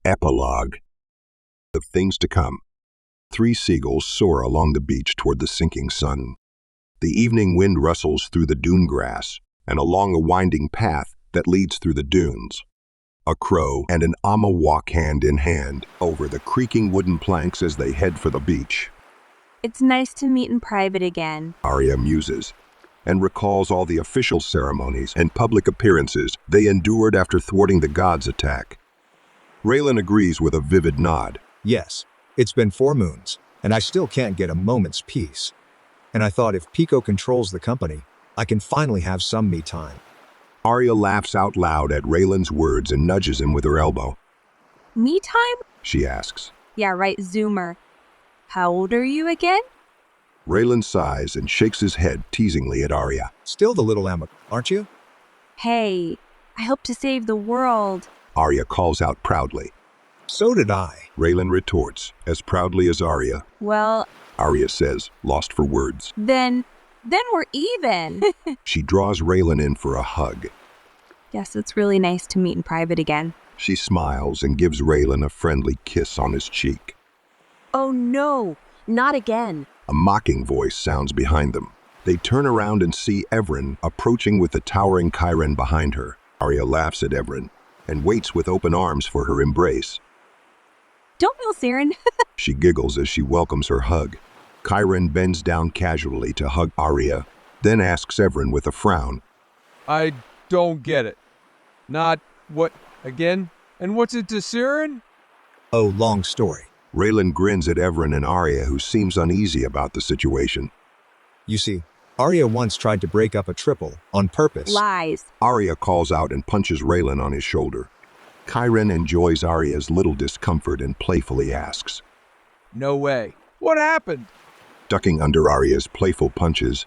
Epilogue of things to come. 3 seagulls soar along the beach toward the sinking sun. The evening wind rustles through the dune grass and along a winding path that leads through the dunes. A crow and an llama walk hand in hand over the creaking wooden planks as they head for the beach. It's nice to meet in private again, Arya muses and recalls all the official ceremonies and public appearances they endured after thwarting the gods' attack. Raylan agrees with a vivid nod. Yes, it's been 4 moons, and I still can't get a moment's peace. And I thought if Pico controls the company, I can finally have some me time. Arya laughs out loud at Raylan's words and nudges him with her elbow. Me time? She asks. Yeah, right, Zoomer. How old are you again? Raylan sighs and shakes his head teasingly at Arya. Still the little Emma, aren't you? Hey, I hope to save the world. Arya calls out proudly. So did I. Raylan retorts, as proudly as Arya. Well, Arya says, lost for words. then we're even. She draws Raylan in for a hug. Yes, it's really nice to meet in private again. She smiles and gives Raylan a friendly kiss on his cheek. Oh no, not again. A mocking voice sounds behind them. They turn around and see Evren approaching with the towering Chiron behind her. Arya laughs at Evren and waits with open arms for her embrace. Don't feel Siren. She giggles as she welcomes her hug. Chiron bends down casually to hug Arya, then asks Evren with a frown. I don't get it. Not what again? And what's it to Siren? Oh, long story. Raylan grins at Evren and Arya, who seems uneasy about the situation. You see, Arya once tried to break up a triple on purpose. Lies. Arya calls out and punches Raylan on his shoulder. Chiron enjoys Arya's little discomfort and playfully asks. No way. What happened? Ducking under Arya's playful punches,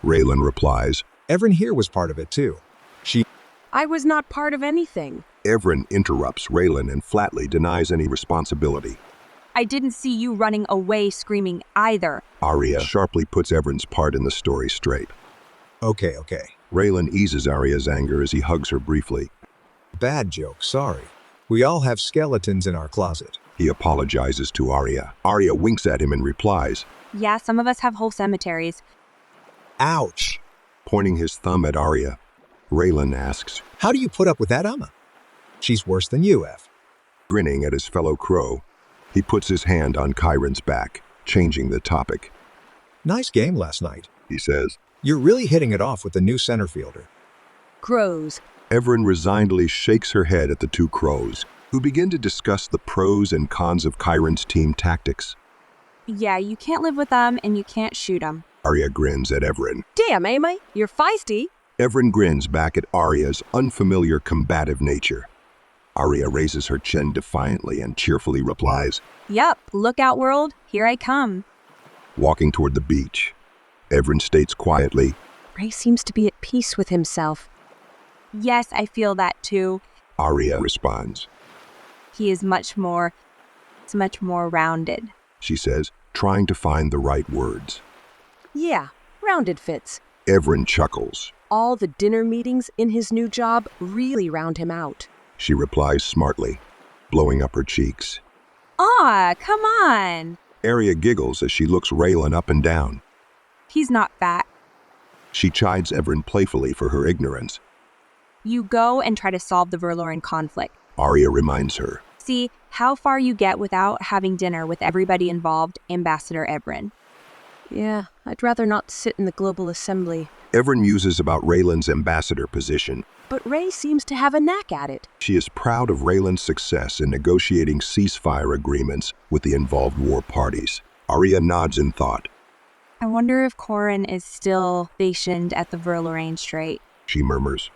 Raylan replies. Evren here was part of it too. I was not part of anything. Evren interrupts Raylan and flatly denies any responsibility. I didn't see you running away screaming either. Arya sharply puts Evren's part in the story straight. Okay. Raylan eases Arya's anger as he hugs her briefly. Bad joke, sorry. We all have skeletons in our closet. He apologizes to Arya. Arya winks at him and replies, Yeah, some of us have whole cemeteries. Ouch. pointing his thumb at Arya. Raylan asks, How do you put up with that Emma? She's worse than you, F. grinning at his fellow crow. He puts his hand on Chiron's back, changing the topic. Nice game last night. He says. You're really hitting it off with the new center fielder. Crows. Evren resignedly shakes her head at the 2 crows, who begin to discuss the pros and cons of Chiron's team tactics. Yeah, you can't live with them and you can't shoot them. Arya grins at Evren. Damn, Amy, you're feisty. Evren grins back at Arya's unfamiliar combative nature. Arya raises her chin defiantly and cheerfully replies, Yup, look out world, here I come. walking toward the beach. Evren states quietly, Ray seems to be at peace with himself. Yes, I feel that too. Arya responds. He is much more rounded. She says, trying to find the right words. Yeah, rounded fits. Evren chuckles. All the dinner meetings in his new job really round him out. She replies smartly, blowing up her cheeks. Aw, come on. Arya giggles as she looks Raylan up and down. He's not fat. She chides Evren playfully for her ignorance. You go and try to solve the Verloren conflict. Arya reminds her. See how far you get without having dinner with everybody involved, Ambassador Evren. Yeah, I'd rather not sit in the Global Assembly. Evren muses about Raylan's ambassador position. But Ray seems to have a knack at it. She is proud of Raylan's success in negotiating ceasefire agreements with the involved war parties. Arya nods in thought. I wonder if Corin is still stationed at the Verloren Strait. She murmurs.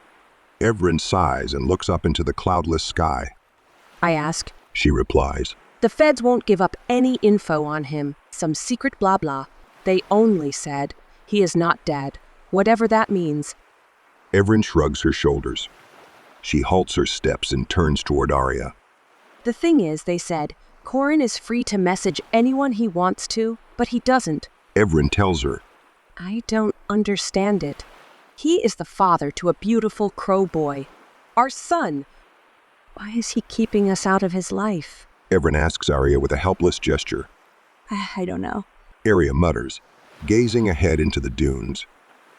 Evren sighs and looks up into the cloudless sky. I ask. She replies. The feds won't give up any info on him. Some secret blah blah. They only said he is not dead, whatever that means. Evren shrugs her shoulders. She halts her steps and turns toward Arya. The thing is, they said, Corin is free to message anyone he wants to, but he doesn't. Evren tells her. I don't understand it. He is the father to a beautiful crow boy. Our son. Why is he keeping us out of his life? Everin asks Arya with a helpless gesture. I don't know. Arya mutters, gazing ahead into the dunes.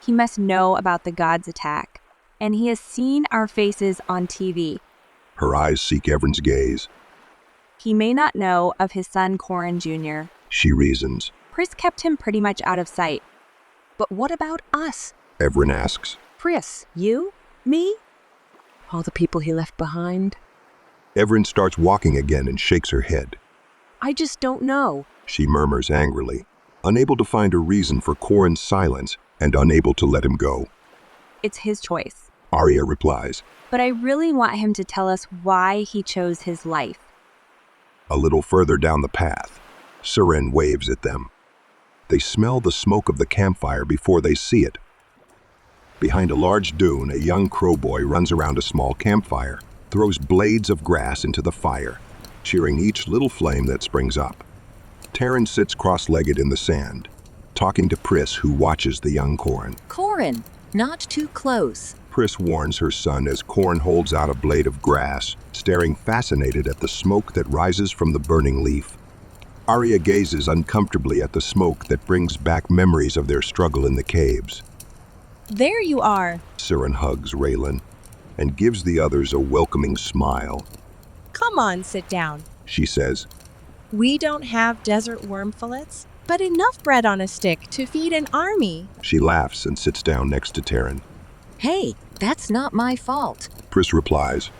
He must know about the gods' attack, and he has seen our faces on TV. Her eyes seek Everin's gaze. He may not know of his son Corin Jr. She reasons. Pris kept him pretty much out of sight. But what about us? Everin asks. Pris, you? Me? All the people he left behind? Everin starts walking again and shakes her head. I just don't know. She murmurs angrily, unable to find a reason for Corin's silence and unable to let him go. It's his choice. Arya replies. But I really want him to tell us why he chose his life. A little further down the path, Siren waves at them. They smell the smoke of the campfire before they see it. Behind a large dune, a young crow boy runs around a small campfire, throws blades of grass into the fire, cheering each little flame that springs up. Taryn sits cross-legged in the sand, talking to Pris, who watches the young Corin. Corin, not too close. Pris warns her son as Corin holds out a blade of grass, staring fascinated at the smoke that rises from the burning leaf. Arya gazes uncomfortably at the smoke that brings back memories of their struggle in the caves. There you are. Siren hugs Raylan and gives the others a welcoming smile. Come on, sit down. She says, We don't have desert worm fillets, but enough bread on a stick to feed an army. She laughs and sits down next to Taryn. Hey, that's not my fault. Pris replies.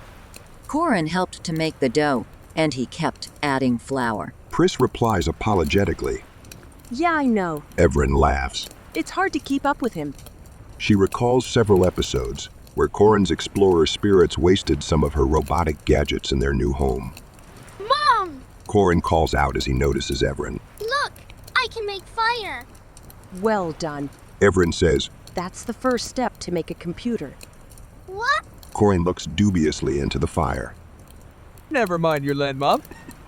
Corin helped to make the dough, and he kept adding flour. Pris replies apologetically. Yeah, I know. Everin laughs. It's hard to keep up with him. She recalls several episodes where Corin's explorer spirits wasted some of her robotic gadgets in their new home. Mom! Corin calls out as he notices Everin. Look, I can make fire. Well done. Everin says, That's the first step to make a computer. What? Corin looks dubiously into the fire. Never mind your land, Mom.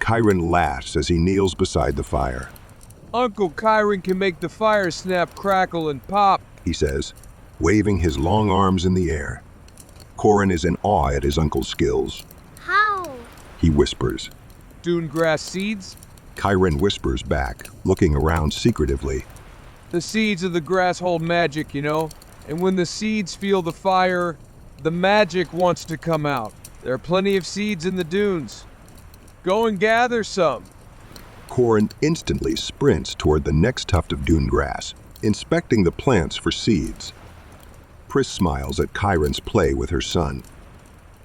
Chiron laughs as he kneels beside the fire. Uncle Chiron can make the fire snap, crackle, and pop. He says, waving his long arms in the air. Corin is in awe at his uncle's skills. How? He whispers. Dune grass seeds? Chiron whispers back, looking around secretively. The seeds of the grass hold magic, you know? And when the seeds feel the fire, the magic wants to come out. There are plenty of seeds in the dunes. Go and gather some. Corin instantly sprints toward the next tuft of dune grass, inspecting the plants for seeds. Pris smiles at Chiron's play with her son.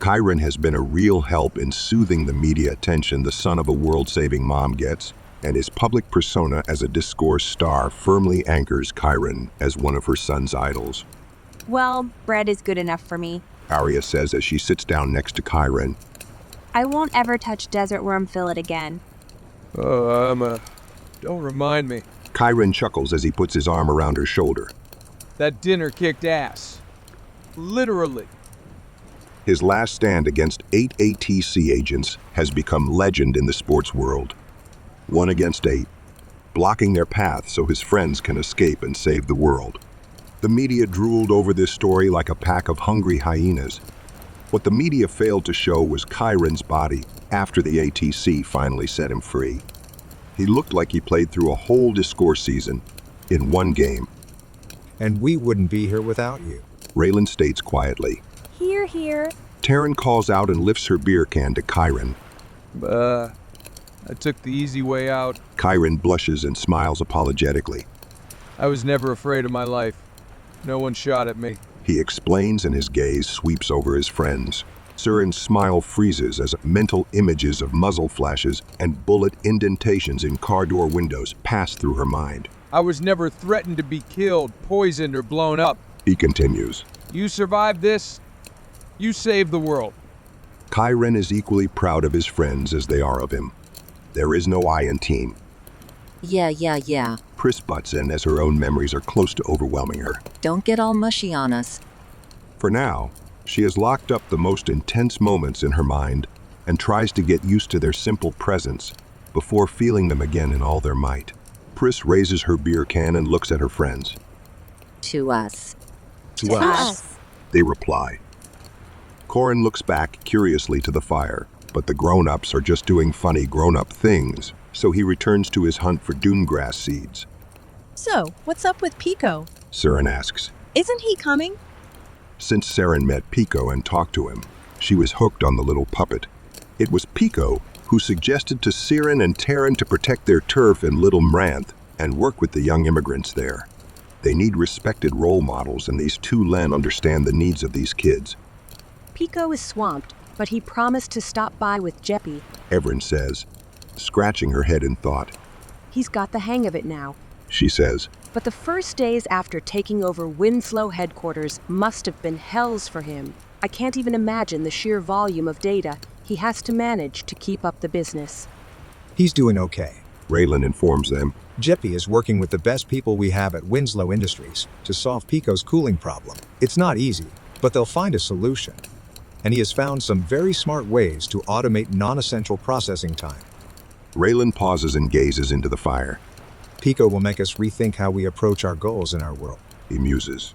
Chiron has been a real help in soothing the media attention the son of a world-saving mom gets, and his public persona as a discourse star firmly anchors Chiron as one of her son's idols. Well, bread is good enough for me. Arya says as she sits down next to Chiron. I won't ever touch desert worm fillet again. Don't remind me. Chiron chuckles as he puts his arm around her shoulder. That dinner kicked ass. Literally. His last stand against 8 ATC agents has become legend in the sports world. 1 against 8, blocking their path so his friends can escape and save the world. The media drooled over this story like a pack of hungry hyenas. What the media failed to show was Chiron's body after the ATC finally set him free. He looked like he played through a whole discourse season in 1 game. And we wouldn't be here without you. Raylan states quietly. Here, here. Taryn calls out and lifts her beer can to Chiron. I took the easy way out. Chiron blushes and smiles apologetically. I was never afraid of my life. No one shot at me. He explains and his gaze sweeps over his friends. Siren's smile freezes as mental images of muzzle flashes and bullet indentations in car door windows pass through her mind. I was never threatened to be killed, poisoned, or blown up. He continues. You survived this. You saved the world. Chiron is equally proud of his friends as they are of him. There is no I in team. Yeah. Pris butts in as her own memories are close to overwhelming her. Don't get all mushy on us. For now, she has locked up the most intense moments in her mind and tries to get used to their simple presence before feeling them again in all their might. Pris raises her beer can and looks at her friends. To us. To us, they reply. Corin looks back curiously to the fire, but the grown-ups are just doing funny grown-up things, so he returns to his hunt for dune grass seeds. So, what's up with Pico? Saren asks. Isn't he coming? Since Saren met Pico and talked to him, she was hooked on the little puppet. It was Pico who suggested to Saren and Terran to protect their turf in Little Mranth and work with the young immigrants there. They need respected role models, and these two Len understand the needs of these kids. Pico is swamped, but he promised to stop by with Jeppy. Everin says, scratching her head in thought. He's got the hang of it now. She says, But the first days after taking over Winslow headquarters must have been hells for him. I can't even imagine the sheer volume of data he has to manage to keep up the business. He's doing okay. Raylan informs them. Jeppy is working with the best people we have at Winslow Industries to solve Pico's cooling problem. It's not easy, but they'll find a solution. And he has found some very smart ways to automate non-essential processing time. Raylan pauses and gazes into the fire. Pico will make us rethink how we approach our goals in our world. He muses.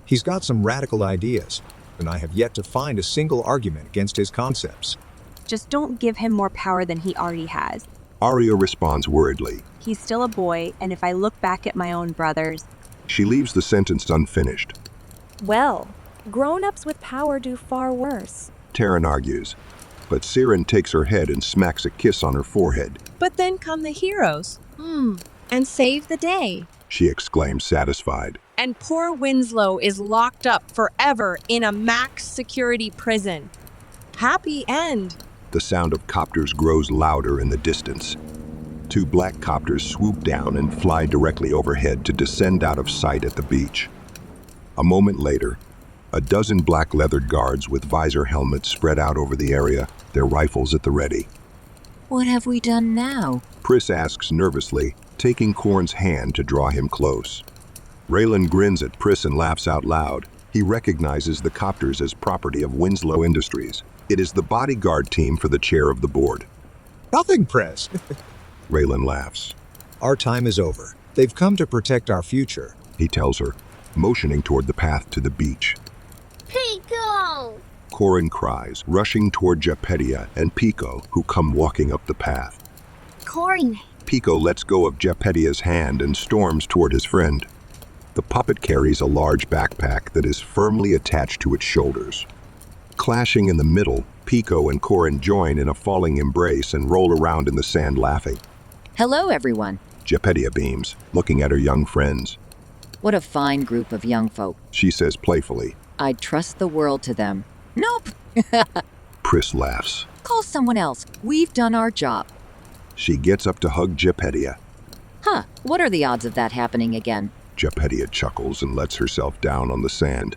He's got some radical ideas, and I have yet to find a single argument against his concepts. Just don't give him more power than he already has. Arya responds worriedly. He's still a boy, and if I look back at my own brothers... She leaves the sentence unfinished. Well, grown-ups with power do far worse. Terran argues, but Saren takes her head and smacks a kiss on her forehead. But then come the heroes. And save the day. She exclaims, satisfied. And poor Winslow is locked up forever in a max security prison. Happy end. The sound of copters grows louder in the distance. Two black copters swoop down and fly directly overhead to descend out of sight at the beach. A moment later, a dozen black leathered guards with visor helmets spread out over the area, their rifles at the ready. What have we done now? Pris asks nervously, taking Corin's hand to draw him close. Raylan grins at Pris and laughs out loud. He recognizes the copters as property of Winslow Industries. It is the bodyguard team for the chair of the board. Nothing, Pris. Raylan laughs. Our time is over. They've come to protect our future. He tells her, motioning toward the path to the beach. Pico! Corin cries, rushing toward Jepedia and Pico, who come walking up the path. Corin! Pico lets go of Jepedia's hand and storms toward his friend. The puppet carries a large backpack that is firmly attached to its shoulders. Clashing in the middle, Pico and Corin join in a falling embrace and roll around in the sand laughing. Hello, everyone. Jepedia beams, looking at her young friends. What a fine group of young folk. She says playfully. I'd trust the world to them. Nope. Pris laughs. Call someone else. We've done our job. She gets up to hug Jepedia. Huh, what are the odds of that happening again? Jepedia chuckles and lets herself down on the sand.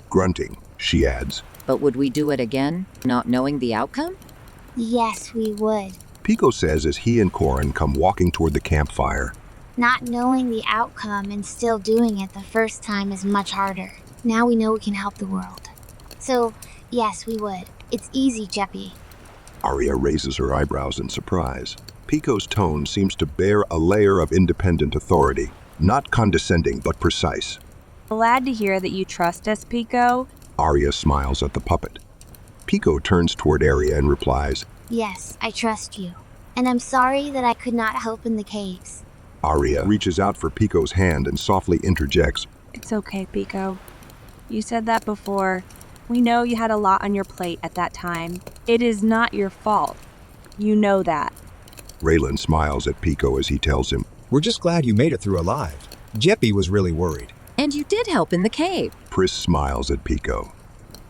Grunting, she adds. But would we do it again, not knowing the outcome? Yes, we would. Pico says as he and Corin come walking toward the campfire. Not knowing the outcome and still doing it the first time is much harder. Now we know we can help the world. So, yes, we would. It's easy, Jeppy. Arya raises her eyebrows in surprise. Pico's tone seems to bear a layer of independent authority, not condescending but precise. Glad to hear that you trust us, Pico. Arya smiles at the puppet. Pico turns toward Arya and replies, Yes, I trust you. And I'm sorry that I could not help in the caves. Arya reaches out for Pico's hand and softly interjects, It's okay, Pico. You said that before. We know you had a lot on your plate at that time. It is not your fault. You know that. Raylan smiles at Pico as he tells him, We're just glad you made it through alive. Jeppy was really worried. And you did help in the cave. Pris smiles at Pico.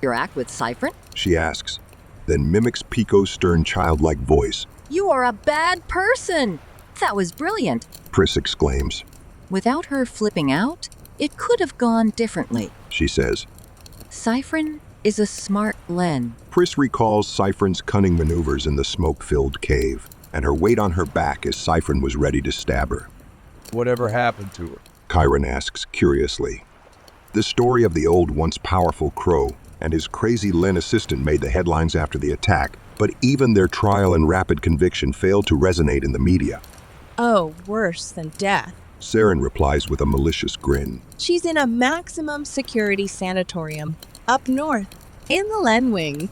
Your act with Cyphron? She asks, then mimics Pico's stern childlike voice. You are a bad person. That was brilliant. Pris exclaims. Without her flipping out, it could have gone differently. She says. Cyphron is a smart Len. Pris recalls Cyphron's cunning maneuvers in the smoke-filled cave, and her weight on her back as Cyphron was ready to stab her. Whatever happened to her? Chiron asks curiously. The story of the old once powerful crow and his crazy Len assistant made the headlines after the attack, but even their trial and rapid conviction failed to resonate in the media. Oh, worse than death. Saren replies with a malicious grin. She's in a maximum security sanatorium up north. In the Lenwing.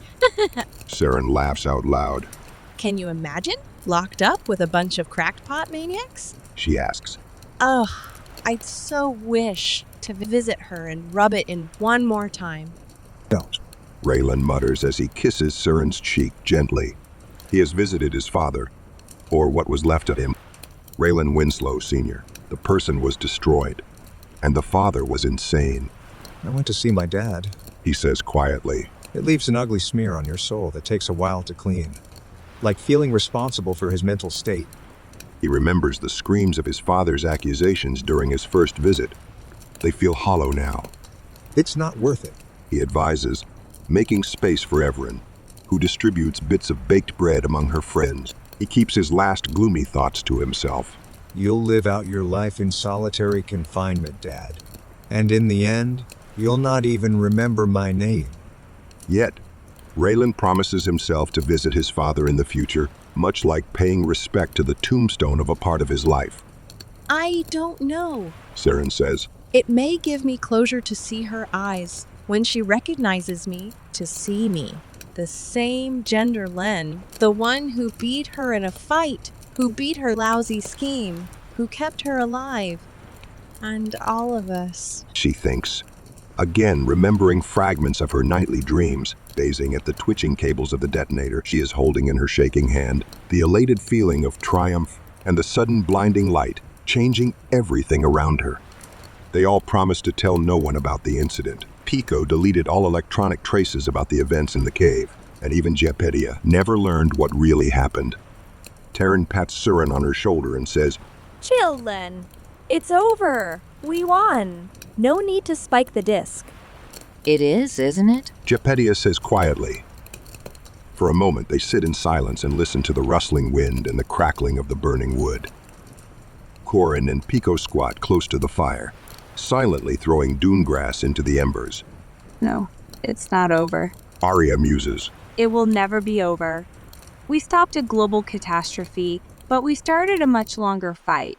Saren laughs out loud. Can you imagine? Locked up with a bunch of crackpot maniacs? She asks. Ugh, I'd so wish to visit her and rub it in one more time. Don't. Raylan mutters as he kisses Saren's cheek gently. He has visited his father, or what was left of him. Raylan Winslow Sr. The person was destroyed, and the father was insane. I went to see my dad. He says quietly. It leaves an ugly smear on your soul that takes a while to clean. Like feeling responsible for his mental state. He remembers the screams of his father's accusations during his first visit. They feel hollow now. It's not worth it. He advises, making space for Everin, who distributes bits of baked bread among her friends. He keeps his last gloomy thoughts to himself. You'll live out your life in solitary confinement, Dad. And in the end, you'll not even remember my name. Yet, Raylan promises himself to visit his father in the future, much like paying respect to the tombstone of a part of his life. I don't know. Saren says. It may give me closure to see her eyes when she recognizes me, to see me. The same gender Len, the one who beat her in a fight, who beat her lousy scheme, who kept her alive. And all of us. She thinks. Again, remembering fragments of her nightly dreams, gazing at the twitching cables of the detonator she is holding in her shaking hand, the elated feeling of triumph and the sudden blinding light, changing everything around her. They all promised to tell no one about the incident. Pico deleted all electronic traces about the events in the cave, and even Jepedia never learned what really happened. Taryn pats Saren on her shoulder and says, Chill, Len. It's over. We won. No need to spike the disc. It is, isn't it? Jepedia says quietly. For a moment, they sit in silence and listen to the rustling wind and the crackling of the burning wood. Corin and Pico squat close to the fire, silently throwing dune grass into the embers. No, it's not over. Arya muses. It will never be over. We stopped a global catastrophe, but we started a much longer fight.